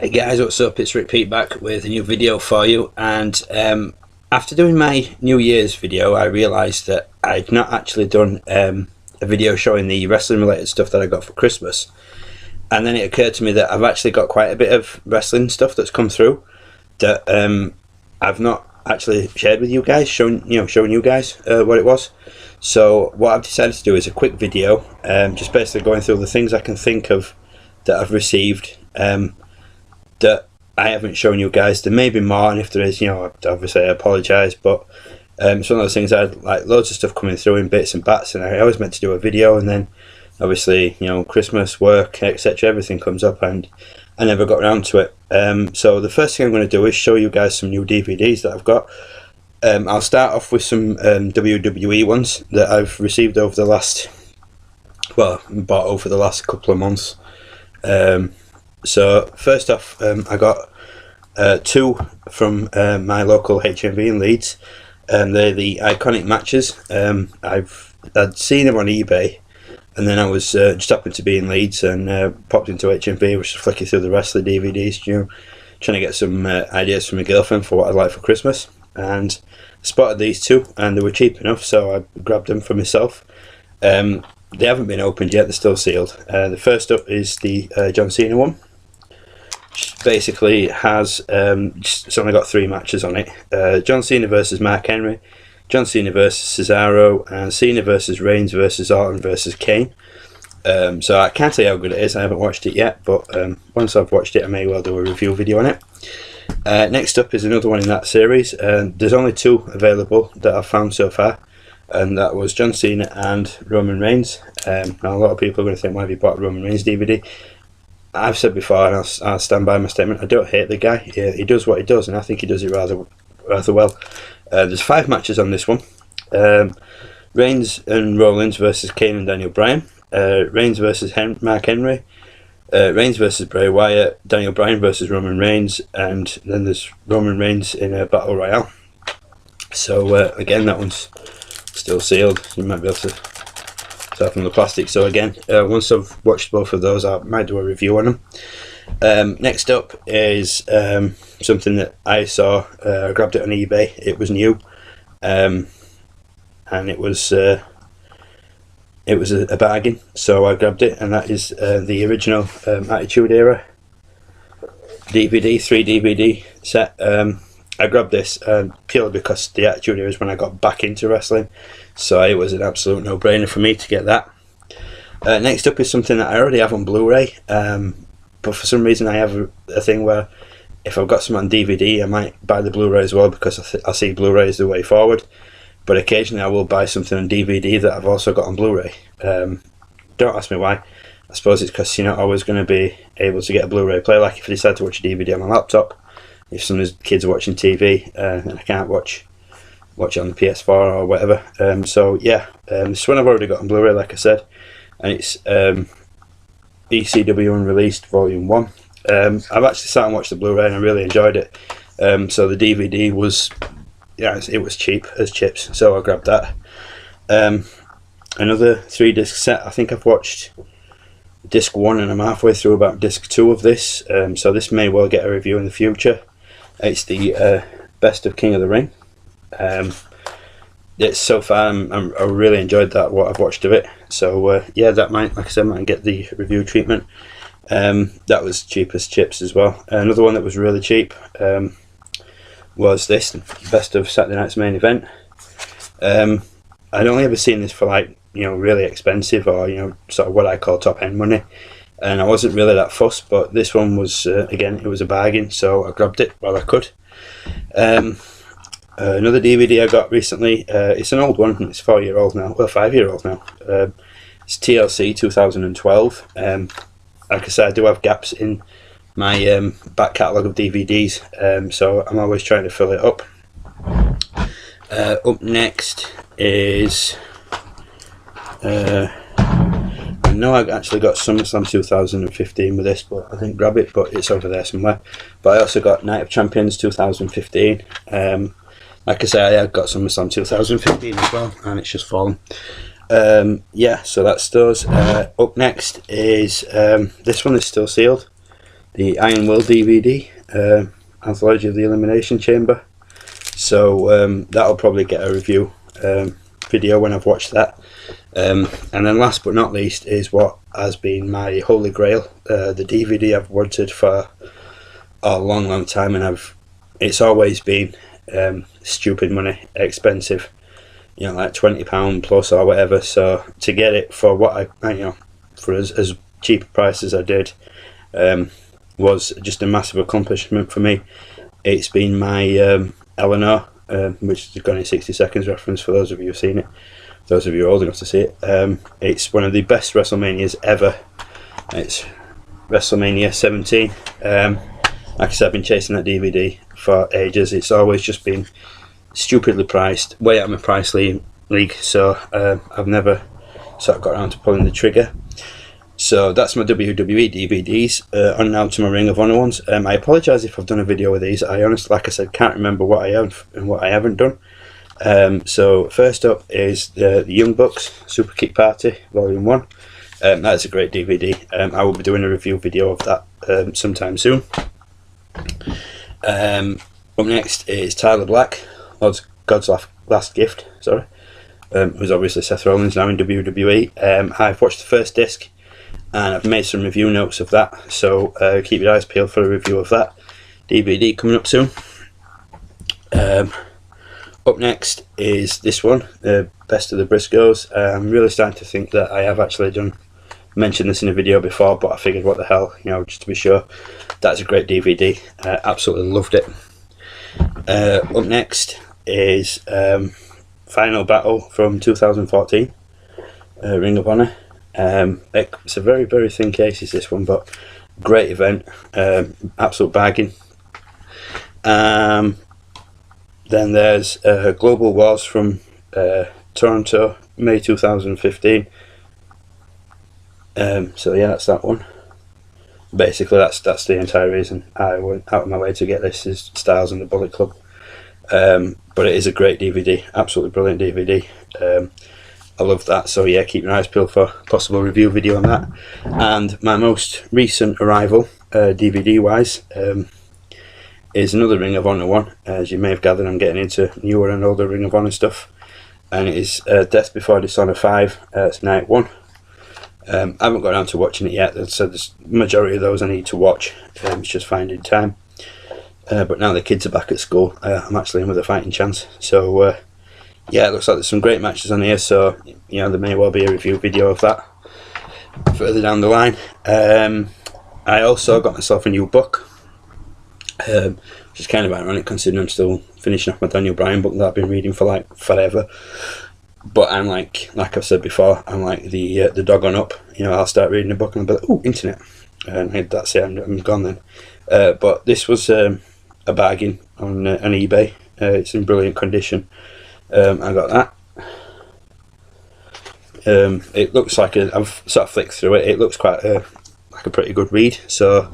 Hey guys, what's up? It's Rick Pete back with a new video for you, and after doing my New Year's video I realised that I'd not actually done a video showing the wrestling related stuff that I got for Christmas, and then it occurred to me that I've actually got quite a bit of wrestling stuff that's come through that I've not actually shared with you guys, showing you guys what it was. So what I've decided to do is a quick video, just basically going through the things I can think of that I've received that I haven't shown you guys. There may be more, and if there is, obviously I apologise, but it's one of those things. I had like loads of stuff coming through in bits and bats, and I always meant to do a video, and then obviously Christmas, work, etc., everything comes up, and I never got around to it. So the first thing I'm going to do is show you guys some new DVDs that I've got. I'll start off with some WWE ones that I've received over the last, bought over the last couple of months. So first off, I got two from my local HMV in Leeds, and they're the Iconic Matches. I'd seen them on eBay, and then I was just happened to be in Leeds and popped into HMV, was just flicking through the rest of the DVDs, trying to get some ideas from my girlfriend for what I'd like for Christmas, and spotted these two, and they were cheap enough, so I grabbed them for myself. They haven't been opened yet, they're still sealed. The first up is the John Cena one. Basically has it's only got 3 matches on it. John Cena versus Mark Henry, John Cena versus Cesaro, and Cena versus Reigns versus Orton versus Kane. So I can't tell you how good it is, I haven't watched it yet, but once I've watched it I may well do a review video on it. Next up is another one in that series. There's only 2 available that I've found so far, and that was John Cena and Roman Reigns. Now a lot of people are going to think, why have you bought a Roman Reigns DVD? I've said before, and I'll stand by my statement, I don't hate the guy. He does what he does, and I think he does it rather well. There's 5 matches on this one. Reigns and Rollins versus Kane and Daniel Bryan, Reigns versus Mark Henry, Reigns versus Bray Wyatt, Daniel Bryan versus Roman Reigns, and then there's Roman Reigns in a Battle Royale. So again, that one's still sealed, you might be able to tell from the plastic. So again, once I've watched both of those I might do a review on them. Next up is something that I saw, I grabbed it on eBay, it was new, and it was a bargain, so I grabbed it, and that is the original Attitude Era DVD, 3 DVD set. I grabbed this purely because the Attitude Era is when I got back into wrestling, so it was an absolute no-brainer for me to get that. Next up is something that I already have on Blu-ray, but for some reason I have a thing where if I've got some on DVD I might buy the Blu-ray as well, because I see Blu-ray is the way forward. But occasionally I will buy something on DVD that I've also got on Blu-ray. Don't ask me why. I suppose it's because you're not always going to be able to get a Blu-ray player. Like if I decide to watch a DVD on my laptop, if some of the kids are watching TV and I can't watch it on the PS4 or whatever. So yeah, this one I've already got on Blu-ray, like I said, and it's ECW Unreleased Volume 1. I've actually sat and watched the Blu-ray and I really enjoyed it. So the DVD was, it was cheap as chips, so I grabbed that. Another 3-disc set. I think I've watched disc 1 and I'm halfway through about disc 2 of this, so this may well get a review in the future. It's the Best of King of the Ring. It's so far I really enjoyed that, what I've watched of it, so yeah, that might, like I said, might get the review treatment. That was cheap as chips as well. Another one that was really cheap was this Best of Saturday Night's Main Event. I'd only ever seen this for like really expensive, or sort of what I call top end money, and I wasn't really that fussed, but this one was again, it was a bargain, so I grabbed it while I could. Another DVD I got recently, it's an old one, it's 4-year-old now, well 5-year-old now. It's TLC 2012. Like I said, I do have gaps in my back catalogue of DVDs, so I'm always trying to fill it up. Up next is I know I actually got SummerSlam 2015 with this, but I didn't grab it, but it's over there somewhere. But I also got Night of Champions 2015. Like I say, I got SummerSlam 2015 as well, and it's just fallen. Yeah, so that's those. Up next is this one is still sealed. the Iron Will DVD, Anthology of the Elimination Chamber. So that'll probably get a review video when I've watched that. And then last but not least is what has been my holy grail, the DVD I've wanted for a long time, and it's always been stupid money, expensive, you know, like £20 plus or whatever. So to get it for what for as cheap a price as I did, was just a massive accomplishment for me. It's been my Eleanor, which is Gone in 60 Seconds reference for those of you who've seen it. Those of you who are old enough to see it. It's one of the best WrestleManias ever. It's WrestleMania 17. Like I said, I've been chasing that DVD for ages. It's always just been stupidly priced, way out of my price league, so I've never sort of got around to pulling the trigger. So that's my WWE DVDs. On now to my Ring of Honor ones. I apologise if I've done a video with these. I honestly, like I said, can't remember what I have and what I haven't done. So first up is the Young Bucks Super Kick Party Volume 1. That's a great DVD. I will be doing a review video of that sometime soon. Up next is Tyler Black, God's Last Gift, sorry, who's obviously Seth Rollins now in WWE. I've watched the first disc and I've made some review notes of that, so keep your eyes peeled for a review of that DVD coming up soon. Up next is this one, Best of the Briscoes. I'm really starting to think that I have actually mentioned this in a video before, but I figured what the hell, you know, just to be sure. That's a great DVD. Absolutely loved it. Up next is Final Battle from 2014, Ring of Honor. It's a very, very thin case is this one, but great event, absolute bargain. Then there's Global Wars from Toronto, May 2015. So yeah, that's that one. Basically, that's the entire reason I went out of my way to get this, is Styles and the Bullet Club. But it is a great DVD, absolutely brilliant DVD. I love that. So yeah, keep your eyes peeled for a possible review video on that. And my most recent arrival, DVD wise, is another Ring of Honor one. As you may have gathered, I'm getting into newer and older Ring of Honor stuff, and it is Death Before Dishonor 5. It's night 1. I haven't got around to watching it yet, so there's the majority of those I need to watch. It's just finding time. But now the kids are back at school, I'm actually in with a fighting chance. So yeah, it looks like there's some great matches on here, so you know, there may well be a review video of that further down the line. I also got myself a new book, which is kind of ironic considering I'm still finishing off my Daniel Bryan book that I've been reading for like forever. But I'm like I've said before, I'm like the dog on up. You know, I'll start reading a book and I'll be like, oh, internet, and that's it, I'm gone then. But this was a bargain on eBay. It's in brilliant condition. I got that. It looks like I've sort of flicked through it. It looks quite like a pretty good read. So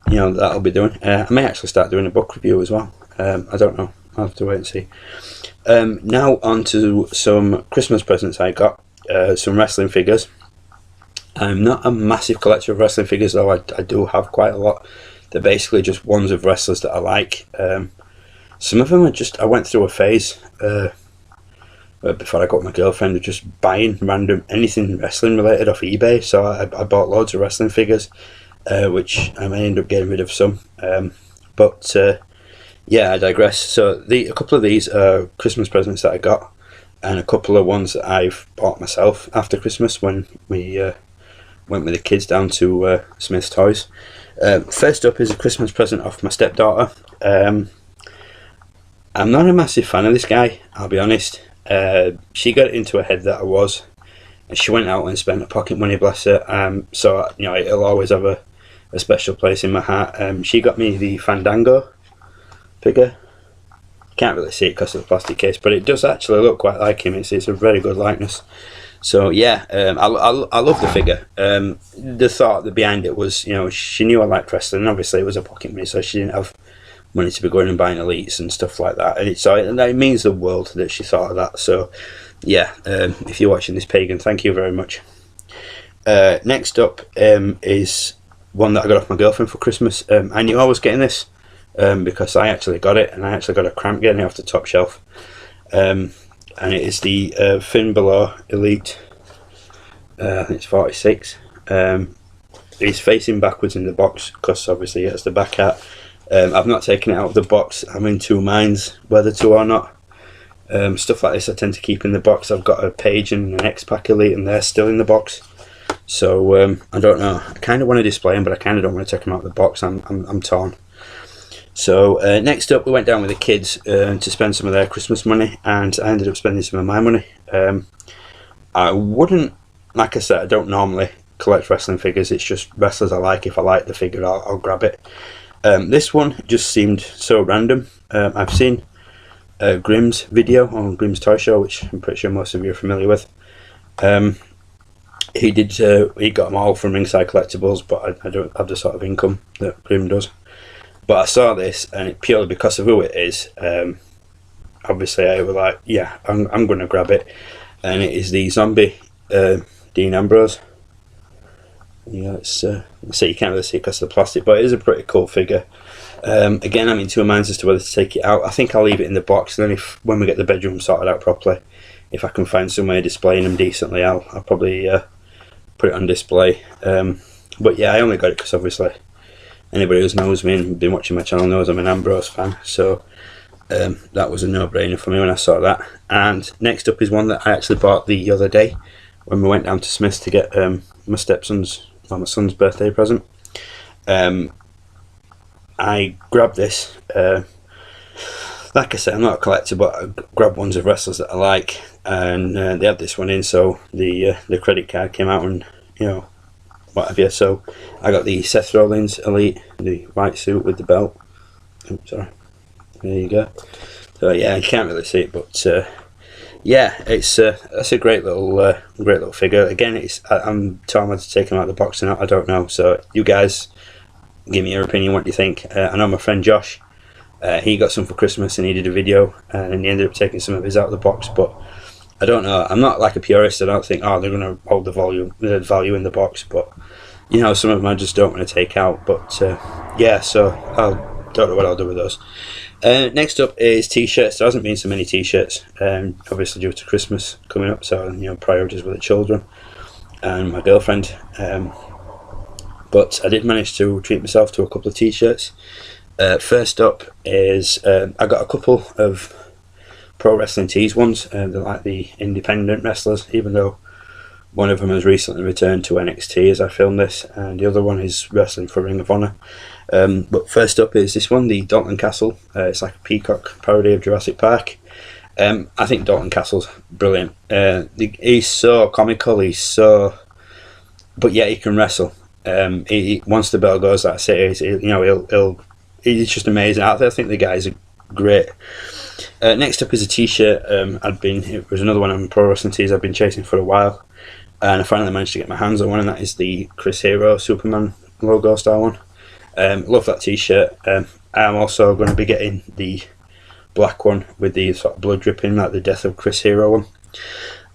you know, that'll be doing. I may actually start doing a book review as well. I don't know. I'll have to wait and see. Now on to some Christmas presents I got. Some wrestling figures. I'm not a massive collector of wrestling figures, though I do have quite a lot. They're basically just ones of wrestlers that I like. Some of them are just, I went through a phase before I got my girlfriend of just buying random anything wrestling related off eBay. So I bought loads of wrestling figures, which I may end up getting rid of some. But yeah, I digress. So a couple of these are Christmas presents that I got, and a couple of ones that I've bought myself after Christmas when we went with the kids down to Smith's Toys. First up is a Christmas present off my stepdaughter. I'm not a massive fan of this guy, I'll be honest. She got it into her head that I was, and she went out and spent her pocket money, bless her. So you know, it'll always have a special place in my heart. She got me the Fandango figure. Can't really see it because of the plastic case, but it does actually look quite like him. It's a very good likeness. So yeah, I love the figure. The thought behind it was, you know, she knew I liked wrestling, and obviously it was a pocket money, so she didn't have money to be going and buying elites and stuff like that. And it means the world that she thought of that. So yeah, if you're watching this, Pagan, thank you very much. Next up is one that I got off my girlfriend for Christmas. I knew I was getting this because I actually got it, and I actually got a cramp getting it off the top shelf. And it is the Finn Balor Elite. I think it's 46. He's facing backwards in the box because obviously it has the back hat. I've not taken it out of the box. I'm in two minds whether to or not. Stuff like this I tend to keep in the box. I've got a Page and an X-Pac Elite, and they're still in the box. So I don't know. I kind of want to display them, but I kind of don't want to take them out of the box. I'm torn. So next up, we went down with the kids to spend some of their Christmas money, and I ended up spending some of my money. I wouldn't, like I said, I don't normally collect wrestling figures. It's just wrestlers I like. If I like the figure, I'll grab it. This one just seemed so random. I've seen Grimm's video on Grimm's Toy Show, which I'm pretty sure most of you are familiar with. He got them all from Ringside Collectibles, but I don't have the sort of income that Grimm does. But I saw this, and purely because of who it is, obviously I was like, yeah, I'm going to grab it. And it is the Zombie Dean Ambrose. Yeah, so you can't really see it because of the plastic, but it is a pretty cool figure. Again, I'm in two minds as to whether to take it out. I think I'll leave it in the box, and then when we get the bedroom sorted out properly, if I can find some way of displaying them decently, I'll probably put it on display. But yeah, I only got it because obviously anybody who knows me and been watching my channel knows I'm an Ambrose fan, so that was a no-brainer for me when I saw that. And next up is one that I actually bought the other day when we went down to Smith's to get my my son's birthday present. I grabbed this. Like I said, I'm not a collector, but I grabbed ones of wrestlers that I like, and they had this one in, so the credit card came out, and what have you. So I got the Seth Rollins Elite, the white suit with the belt. Oh, sorry, there you go. So yeah, you can't really see it, but yeah, that's a great little figure. Again, I'm torn whether to take him out of the box or not. I don't know. So you guys, give me your opinion. What do you think? I know my friend Josh. He got some for Christmas, and he did a video, and he ended up taking some of his out of the box. But I don't know. I'm not like a purist. I don't think, they're going to hold the value in the box. But some of them I just don't want to take out. But yeah, so I don't know what I'll do with those. Next up is t-shirts. There hasn't been so many t-shirts, obviously due to Christmas coming up. So priorities with the children and my girlfriend. But I did manage to treat myself to a couple of t-shirts. First up is I got a couple of Pro Wrestling Tees ones. They're like the independent wrestlers, even though one of them has recently returned to NXT as I filmed this, and the other one is wrestling for Ring of Honor. But first up is this one, the Dalton Castle. It's like a peacock parody of Jurassic Park. I think Dalton Castle's brilliant. He's so comical, but yet he can wrestle. Once the bell goes, that's it. He's just amazing. I think the guys are great. Next up is a t-shirt. It was another one of Pro Wrestling Tees I've been chasing for a while, and I finally managed to get my hands on one, and that is the Chris Hero Superman logo style one. Love that t-shirt. I'm also going to be getting the black one with the sort of blood dripping, like the Death of Chris Hero one.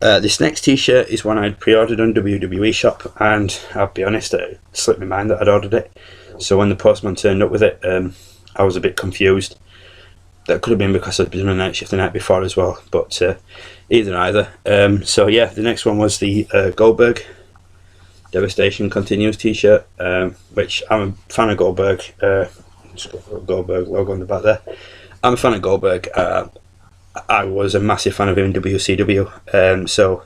This next t-shirt is one I'd pre-ordered on WWE Shop, and I'll be honest, it slipped my mind that I'd ordered it. So when the postman turned up with it, I was a bit confused. That could have been because I'd been on a night shift the night before as well, but either. So yeah, the next one was the Goldberg Devastation Continues t-shirt, which I'm a fan of Goldberg. Just got the Goldberg logo on the back there. I'm a fan of Goldberg. I was a massive fan of him in WCW, so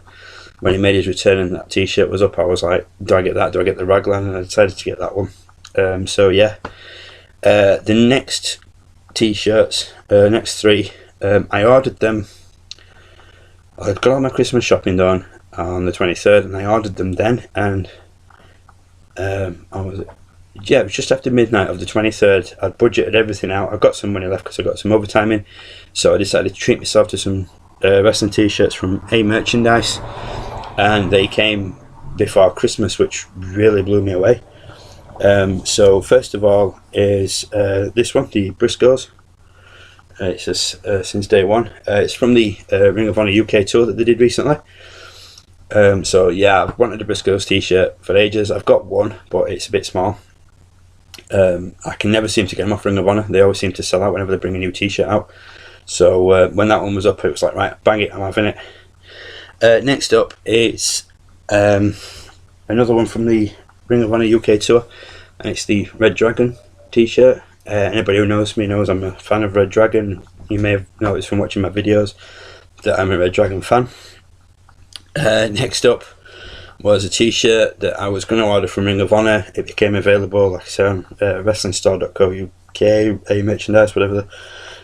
when he made his return and that t-shirt was up, I was like, do I get that? Do I get the Raglan? And I decided to get that one. So yeah, the next t-shirts, next three, I ordered them. I got all my Christmas shopping done on the 23rd, and I ordered them then, and it was just after midnight of the 23rd. I'd budgeted everything out. I got some money left because I got some overtime in, so I decided to treat myself to some wrestling t-shirts from A Merchandise, and they came before Christmas, which really blew me away. So first of all is this one, the Briscoes. It says since day one. It's from the Ring of Honor UK tour that they did recently. So yeah, I've wanted a Briscoes t-shirt for ages. I've got one, but it's a bit small. I can never seem to get them off Ring of Honor. They always seem to sell out whenever they bring a new t-shirt out. So when that one was up, it was like, right, bang it, I'm having it. Next up is another one from the Ring of Honor UK tour, and it's the Red Dragon t-shirt. Anybody who knows me knows I'm a fan of Red Dragon. You may have noticed from watching my videos that I'm a Red Dragon fan. Next up was a t-shirt that I was going to order from Ring of Honor. It became available, like I said, on wrestlingstore.co.uk, a merchandise, whatever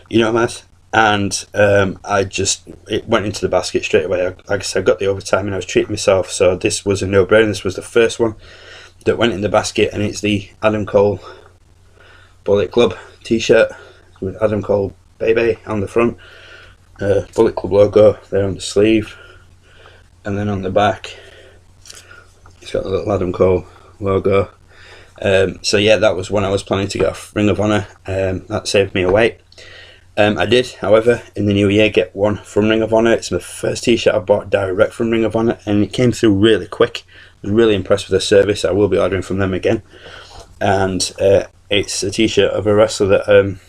you know, Matt. And it went into the basket straight away. Like I said, I got the overtime and I was treating myself, so this was a no-brainer. This was the first one that went in the basket, and it's the Adam Cole Bullet Club t-shirt with Adam Cole Baby on the front, Bullet Club logo there on the sleeve, and then on the back it's got the little Adam Cole logo. So yeah, that was one I was planning to get off Ring of Honor. That saved me a wait. I did, however, in the new year get one from Ring of Honor. It's my first t-shirt I bought direct from Ring of Honor, and it came through really quick. I was really impressed with their service. I will be ordering from them again. And it's a t-shirt of a wrestler that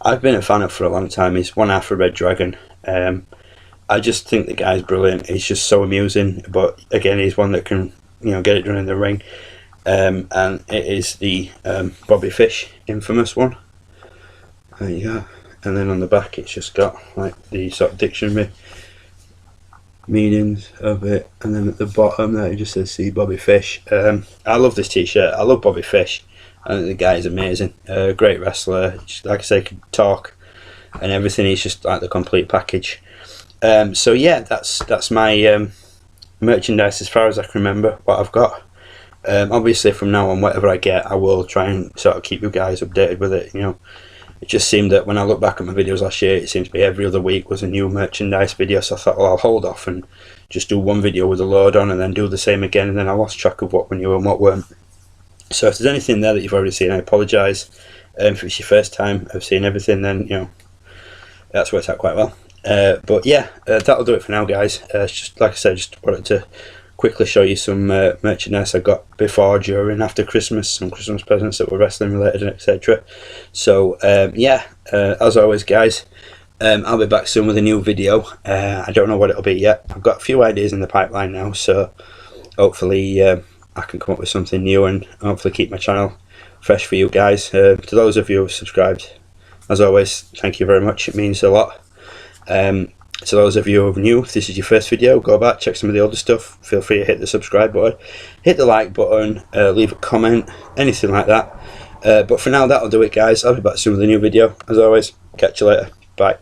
I've been a fan of for a long time. He's one half of Red Dragon. I just think the guy's brilliant. He's just so amusing, but again, he's one that can, get it done in the ring. And it is the Bobby Fish infamous one. There you go. And then on the back it's just got like the sort of dictionary meanings of it, and then at the bottom there it just says "See Bobby Fish." I love this t-shirt. I love Bobby Fish. I think the guy is amazing. Great wrestler. Just, like I say, can talk and everything. He's just like the complete package. So yeah, that's my merchandise as far as I can remember what I've got. Obviously from now on, whatever I get, I will try and sort of keep you guys updated with it. It just seemed that when I look back at my videos last year, it seemed to be every other week was a new merchandise video. So I thought, well, I'll hold off and just do one video with a load on and then do the same again. And then I lost track of what were new and what weren't. So if there's anything there that you've already seen, I apologise. If it's your first time of seeing everything, then, that's worked out quite well. But yeah, that'll do it for now, guys. Just like I said, just wanted to quickly show you some merchandise I got before, during, after Christmas, some Christmas presents that were wrestling related, etc. So yeah, as always, guys, I'll be back soon with a new video. I don't know what it'll be yet. I've got a few ideas in the pipeline now, so hopefully I can come up with something new and hopefully keep my channel fresh for you guys. To those of you who have subscribed, as always, thank you very much. It means a lot. To those of you who are new, if this is your first video, go back, check some of the older stuff. Feel free to hit the subscribe button, hit the like button, leave a comment, anything like that. But for now, that'll do it, guys. I'll be back soon with a new video. As always, catch you later. Bye.